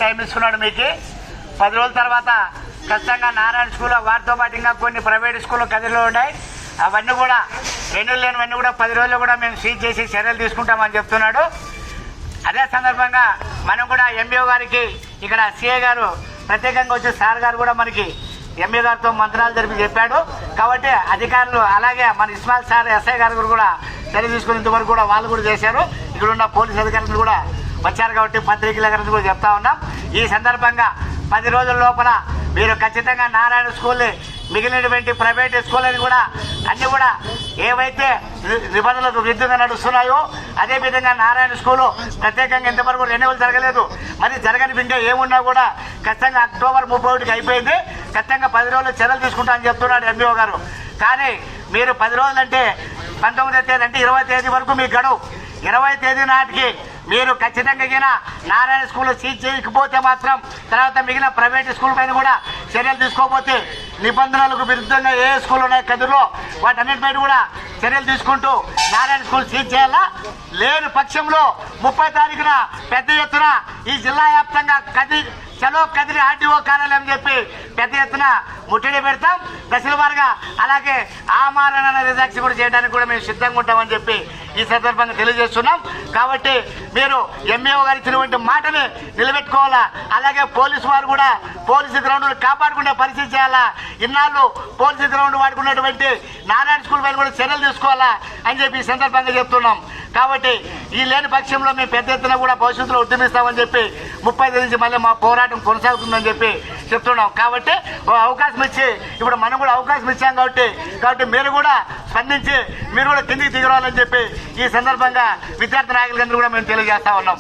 Time ఇస్తున్నాడు మీకు 10 రోజుల తర్వాత ఖచ్చితంగా నారాయణ స్కూల్ వాటితో పాటు ఇంకా కొన్ని ప్రైవేట్ స్కూల్లో కదిలో ఉన్నాయి. అవన్నీ కూడా రెన్యూల్ లేనివన్నీ కూడా 10 రోజుల్లో కూడా మేము సీజ్ చేసి చర్యలు తీసుకుంటామని చెప్తున్నాడు. అదే సందర్భంగా మనం కూడా ఎంబీఓ గారికి ఇక్కడ సిఐ గారు ప్రత్యేకంగా వచ్చి సార్ గారు కూడా మనకి ఎంఏ గారితో మంత్రాలు జరిపి చెప్పాడు. కాబట్టి అధికారులు అలాగే మన ఇస్మాయిల్ సార్ ఎస్ఐ గారు కూడా చర్య తీసుకునేంతవరకు కూడా వాళ్ళు కూడా చేశారు. ఇక్కడ ఉన్న పోలీస్ అధికారులు కూడా వచ్చారు కాబట్టి పత్రికల గురించి కూడా చెప్తా ఉన్నాం. ఈ సందర్భంగా 10 రోజుల లోపల మీరు ఖచ్చితంగా నారాయణ స్కూల్ మిగిలినటువంటి ప్రైవేట్ స్కూళ్ళని కూడా అన్నీ కూడా ఏవైతే నిబంధనలకు విరుద్ధంగా నడుస్తున్నాయో అదేవిధంగా నారాయణ స్కూలు ప్రత్యేకంగా ఇంతవరకు రెన్యువల్ జరగలేదు. మరి జరగని ఇంకా ఏమున్నా కూడా ఖచ్చితంగా అక్టోబర్ 31కి అయిపోయింది. ఖచ్చితంగా 10 రోజులు చర్యలు తీసుకుంటామని చెప్తున్నాడు ఎంబీఓ గారు. కానీ మీరు 10 రోజులు అంటే 19వ తేదీ అంటే 20వ తేదీ వరకు మీ గడువు. 20వ తేదీ నాటికి మీరు ఖచ్చితంగా నారాయణ స్కూల్ సీజ్ చేయకపోతే మాత్రం తర్వాత మిగిలిన ప్రైవేట్ స్కూల్ పైన కూడా చర్యలు తీసుకోకపోతే నిబంధనలకు విరుద్ధంగా ఏ స్కూల్ ఉన్నాయి కదిలో వాటన్నిటిపైన కూడా చర్యలు తీసుకుంటూ నారాయణ స్కూల్ సీజ్ చేయాలా. లేని పక్షంలో 30వ తారీఖున పెద్ద ఎత్తున ఈ జిల్లా వ్యాప్తంగా చలో కదిరి ఆర్టీఓ కార్యాలయం చెప్పి పెద్ద ఎత్తున ముట్టడి పెడతాం దశల వారుగా. అలాగే ఆమరణ రిజాక్స్ కూడా చేయడానికి కూడా మేము సిద్ధంగా ఉంటామని చెప్పి ఈ సందర్భంగా తెలియజేస్తున్నాం. కాబట్టి మీరు ఎంఏఓ గారు ఇచ్చినటువంటి మాటని నిలబెట్టుకోవాలా. అలాగే పోలీసు వారు కూడా పోలీసు గ్రౌండ్ను కాపాడుకునే పరిస్థితి చేయాలా. ఇన్నాళ్ళు పోలీసు గ్రౌండ్ వాడుకున్నటువంటి నారాయణ స్కూల్ పైన కూడా చర్యలు తీసుకోవాలా అని చెప్పి ఈ సందర్భంగా చెప్తున్నాం. కాబట్టి ఈ లేని పక్షంలో మేము పెద్ద ఎత్తున కూడా భవిష్యత్తులో ఉద్యమిస్తామని చెప్పి 30 నుంచి మళ్ళీ మా పోరాటం కొనసాగుతుందని చెప్పి చెప్తున్నాం. కాబట్టి అవకాశం ఇచ్చి ఇప్పుడు మనం కూడా అవకాశం ఇచ్చాం కాబట్టి మీరు కూడా స్పందించి మీరు కూడా కిందికి దిగరావాలని చెప్పి ఈ సందర్భంగా విద్యార్థి నాయకులందరూ కూడా మేము తెలియజేస్తా ఉన్నాం.